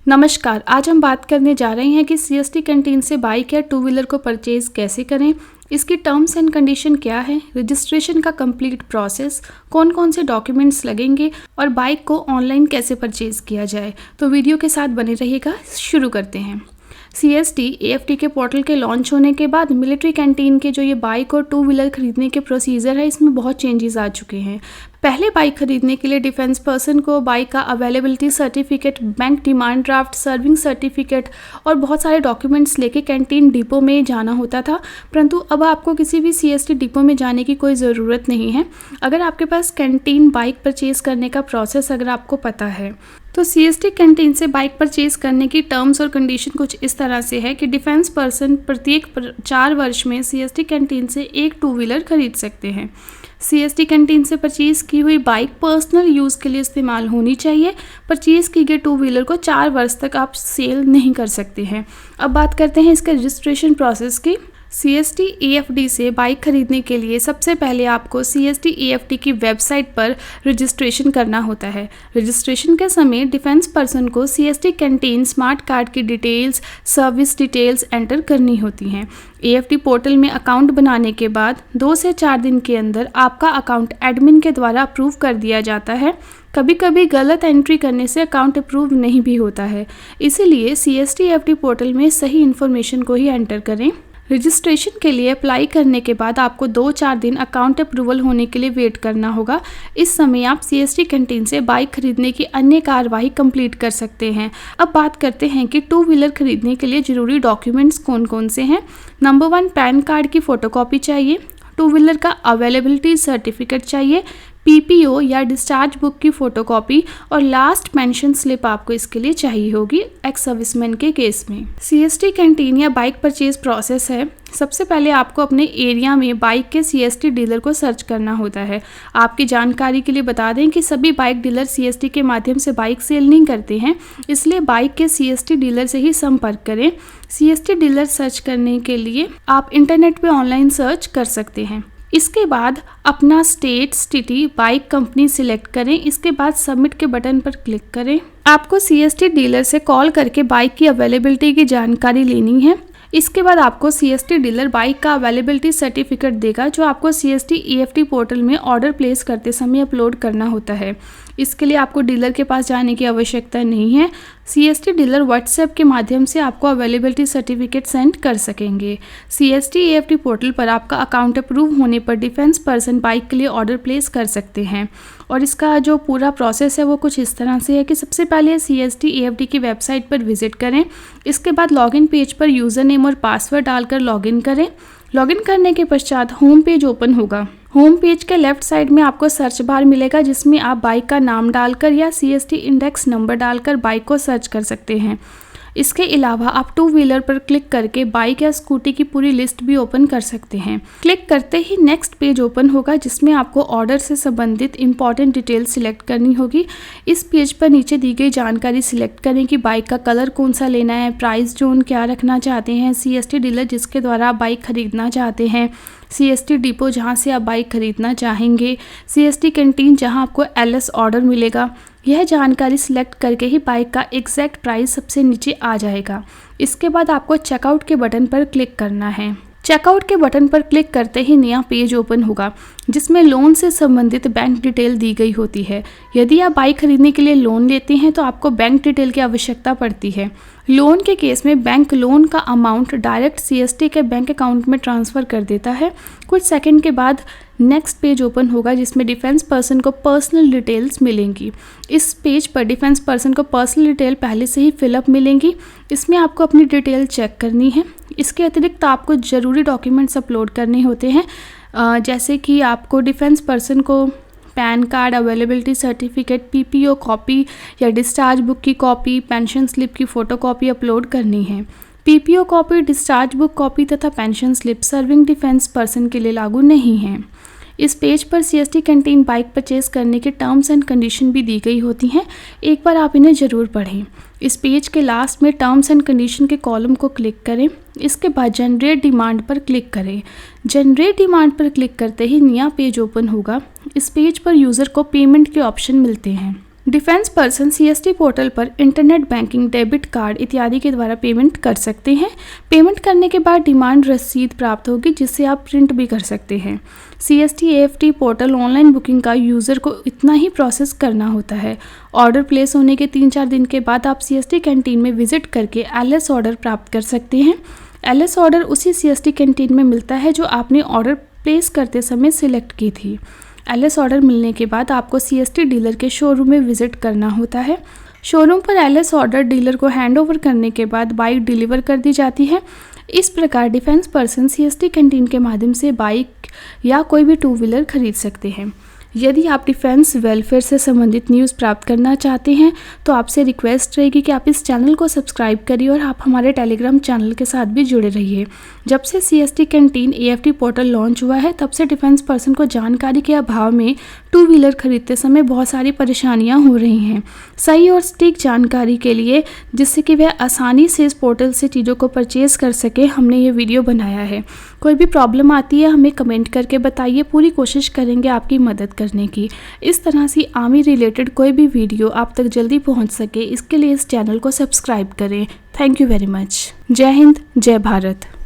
नमस्कार, आज हम बात करने जा रहे हैं कि सीएसटी कैंटीन से बाइक या टू व्हीलर को परचेज कैसे करें, इसकी टर्म्स एंड कंडीशन क्या है, रजिस्ट्रेशन का कंप्लीट प्रोसेस, कौन कौन से डॉक्यूमेंट्स लगेंगे और बाइक को ऑनलाइन कैसे परचेज किया जाए। तो वीडियो के साथ बने रहिएगा। शुरू करते हैं। सीएसटी एएफटी के पोर्टल के लॉन्च होने के बाद मिलिट्री कैंटीन के जो ये बाइक और टू व्हीलर खरीदने के प्रोसीजर है, इसमें बहुत चेंजेस आ चुके हैं। पहले बाइक खरीदने के लिए डिफेंस पर्सन को बाइक का availability certificate, bank demand draft, serving certificate और बहुत सारे डॉक्यूमेंट्स लेके कैंटीन डिपो में जाना होता था, परंतु अब आपको किसी भी सीएसटी डिपो में जाने की कोई ज़रूरत नहीं है अगर आपके पास कैंटीन बाइक परचेज करने का प्रोसेस अगर आपको पता है। तो सीएसटी कैंटीन से बाइक परचेज करने की टर्म्स और कंडीशन कुछ इस तरह से है कि डिफेंस पर्सन प्रत्येक 4 वर्ष में सीएसटी कैंटीन से एक टू व्हीलर खरीद सकते हैं। सीएसटी कैंटीन से परचेज की हुई बाइक पर्सनल यूज़ के लिए इस्तेमाल होनी चाहिए। परचेज की गई टू व्हीलर को 4 वर्ष तक आप सेल नहीं कर सकते हैं। अब बात करते हैं इसके रजिस्ट्रेशन प्रोसेस की। सीएसटी एएफडी से बाइक खरीदने के लिए सबसे पहले आपको सीएसटी एएफडी की वेबसाइट पर रजिस्ट्रेशन करना होता है। रजिस्ट्रेशन के समय डिफेंस पर्सन को सीएसटी कैंटीन स्मार्ट कार्ड की डिटेल्स, सर्विस डिटेल्स एंटर करनी होती हैं। एएफडी पोर्टल में अकाउंट बनाने के बाद 2 से 4 दिन के अंदर आपका अकाउंट एडमिन के द्वारा अप्रूव कर दिया जाता है। कभी कभी गलत एंट्री करने से अकाउंट अप्रूव नहीं भी होता है, इसीलिए सीएसटी एएफडी पोर्टल में सही इन्फॉर्मेशन को ही एंटर करें। रजिस्ट्रेशन के लिए अप्लाई करने के बाद आपको 2-4 दिन अकाउंट अप्रूवल होने के लिए वेट करना होगा। इस समय आप सीएसटी कैंटीन से बाइक खरीदने की अन्य कार्यवाही कंप्लीट कर सकते हैं। अब बात करते हैं कि टू व्हीलर खरीदने के लिए ज़रूरी डॉक्यूमेंट्स कौन कौन से हैं। नंबर 1, पैन कार्ड की फ़ोटोकॉपी चाहिए। टू व्हीलर का अवेलेबिलिटी सर्टिफिकेट चाहिए, पीपीओ या डिस्चार्ज बुक की फ़ोटोकॉपी और लास्ट पेंशन स्लिप आपको इसके लिए चाहिए होगी एक्स सर्विसमैन के केस में। सीएसटी कैंटीन या बाइक परचेज प्रोसेस है। सबसे पहले आपको अपने एरिया में बाइक के सीएसटी डीलर को सर्च करना होता है। आपकी जानकारी के लिए बता दें कि सभी बाइक डीलर सीएसटी के माध्यम से बाइक सेल नहीं करते हैं, इसलिए बाइक के सीएसटी डीलर से ही संपर्क करें। सीएसटी डीलर सर्च करने के लिए आप इंटरनेट पे ऑनलाइन सर्च कर सकते हैं। इसके बाद अपना state, city, bike company select करें। इसके बाद सबमिट के बटन पर क्लिक करें। आपको सीएसटी डीलर से कॉल करके बाइक की अवेलेबिलिटी की जानकारी लेनी है। इसके बाद आपको सीएसटी डीलर बाइक का अवेलेबिलिटी सर्टिफिकेट देगा, जो आपको सीएसटी एएफडी पोर्टल में ऑर्डर प्लेस करते समय अपलोड करना होता है। इसके लिए आपको डीलर के पास जाने की आवश्यकता नहीं है। सीएसटी डीलर व्हाट्सएप के माध्यम से आपको अवेलेबिलिटी सर्टिफिकेट सेंड कर सकेंगे। सीएसटी एएफडी पोर्टल पर आपका अकाउंट अप्रूव होने पर डिफेंस पर्सन बाइक के लिए ऑर्डर प्लेस कर सकते हैं। और इसका जो पूरा प्रोसेस है वो कुछ इस तरह से है कि सबसे पहले सीएसटी एएफडी की वेबसाइट पर विजिट करें। इसके बाद लॉगिन पेज पर यूज़र नेम और पासवर्ड डालकर लॉगिन करें। लॉगिन करने के पश्चात होम पेज ओपन होगा। होम पेज के लेफ्ट साइड में आपको सर्च बार मिलेगा, जिसमें आप बाइक का नाम डालकर या सीएसटी इंडेक्स नंबर डालकर बाइक को सर्च कर सकते हैं। इसके अलावा आप टू व्हीलर पर क्लिक करके बाइक या स्कूटी की पूरी लिस्ट भी ओपन कर सकते हैं। क्लिक करते ही नेक्स्ट पेज ओपन होगा, जिसमें आपको ऑर्डर से संबंधित इंपॉर्टेंट डिटेल सिलेक्ट करनी होगी। इस पेज पर नीचे दी गई जानकारी सिलेक्ट करें कि बाइक का कलर कौन सा लेना है, प्राइस जोन क्या रखना चाहते हैं, सीएसटी डीलर जिसके द्वारा आप बाइक खरीदना चाहते हैं, सीएसटी डिपो जहां से आप बाइक खरीदना चाहेंगे, सीएसटी कैंटीन जहां आपको एलएस ऑर्डर मिलेगा। यह जानकारी सिलेक्ट करके ही बाइक का एग्जैक्ट प्राइस सबसे नीचे आ जाएगा। इसके बाद आपको चेकआउट के बटन पर क्लिक करना है। चेकआउट के बटन पर क्लिक करते ही नया पेज ओपन होगा, जिसमें लोन से संबंधित बैंक डिटेल दी गई होती है। यदि आप बाइक खरीदने के लिए लोन लेते हैं तो आपको बैंक डिटेल की आवश्यकता पड़ती है। लोन के केस में बैंक लोन का अमाउंट डायरेक्ट सीएसटी के बैंक अकाउंट में ट्रांसफ़र कर देता है। कुछ सेकंड के बाद नेक्स्ट पेज ओपन होगा, जिसमें डिफेंस पर्सन को पर्सनल डिटेल्स मिलेंगी। इस पेज पर डिफेंस पर्सन को पर्सनल डिटेल पहले से ही फिलअप मिलेंगी। इसमें आपको अपनी डिटेल चेक करनी है। इसके अतिरिक्त आपको ज़रूरी डॉक्यूमेंट्स अपलोड करने होते हैं, जैसे कि आपको डिफेंस पर्सन को PAN card, availability certificate, PPO copy या डिस्चार्ज बुक की कॉपी, पेंशन स्लिप की फ़ोटोकॉपी अपलोड करनी है। PPO copy, discharge book copy तथा pension slip serving defence person के लिए लागू नहीं हैं। इस पेज पर सीएसटी कैंटीन बाइक परचेज करने के टर्म्स एंड कंडीशन भी दी गई होती हैं। एक बार आप इन्हें ज़रूर पढ़ें। इस पेज के लास्ट में टर्म्स एंड कंडीशन के कॉलम को क्लिक करें। इसके बाद जनरेट डिमांड पर क्लिक करें। जनरेट डिमांड पर क्लिक करते ही नया पेज ओपन होगा। इस पेज पर यूज़र को पेमेंट के ऑप्शन मिलते हैं। डिफेंस पर्सन सीएसटी पोर्टल पर इंटरनेट बैंकिंग, डेबिट कार्ड इत्यादि के द्वारा पेमेंट कर सकते हैं। पेमेंट करने के बाद डिमांड रसीद प्राप्त होगी, जिससे आप प्रिंट भी कर सकते हैं। CST AFT portal online booking का यूज़र को इतना ही प्रोसेस करना होता है। ऑर्डर प्लेस होने के 3-4 दिन के बाद आप सीएसटी कैंटीन में विजिट करके एलएस ऑर्डर प्राप्त कर सकते हैं। एलएस ऑर्डर उसी सीएसटी कैंटीन में मिलता है जो आपने ऑर्डर प्लेस करते समय सिलेक्ट की थी। एलएस ऑर्डर मिलने के बाद आपको सीएसटी डीलर के शोरूम में विजिट करना होता है। शोरूम पर एलएस ऑर्डर डीलर को हैंड ओवर करने के बाद बाइक डिलीवर कर दी जाती है। इस प्रकार डिफेंस पर्सन सीएसटी कैंटीन के माध्यम से बाइक या कोई भी 2 व्हीलर खरीद सकते हैं। यदि आप डिफेंस वेलफेयर से संबंधित न्यूज़ प्राप्त करना चाहते हैं तो आपसे रिक्वेस्ट रहेगी कि आप इस चैनल को सब्सक्राइब करिए और आप हमारे टेलीग्राम चैनल के साथ भी जुड़े रहिए। जब से CST canteen AFT portal launch हुआ है, तब से डिफेंस पर्सन को जानकारी के अभाव में 2 व्हीलर खरीदते समय बहुत सारी परेशानियां हो रही हैं। सही और सटीक जानकारी के लिए, जिससे कि वह आसानी से इस पोर्टल से चीज़ों को परचेज़ कर सके, हमने ये वीडियो बनाया है। कोई भी प्रॉब्लम आती है हमें कमेंट करके बताइए, पूरी कोशिश करेंगे आपकी मदद करने की। इस तरह से आर्मी रिलेटेड कोई भी वीडियो आप तक जल्दी पहुंच सके, इसके लिए इस चैनल को सब्सक्राइब करें। Thank you very much. जय हिंद, जय भारत।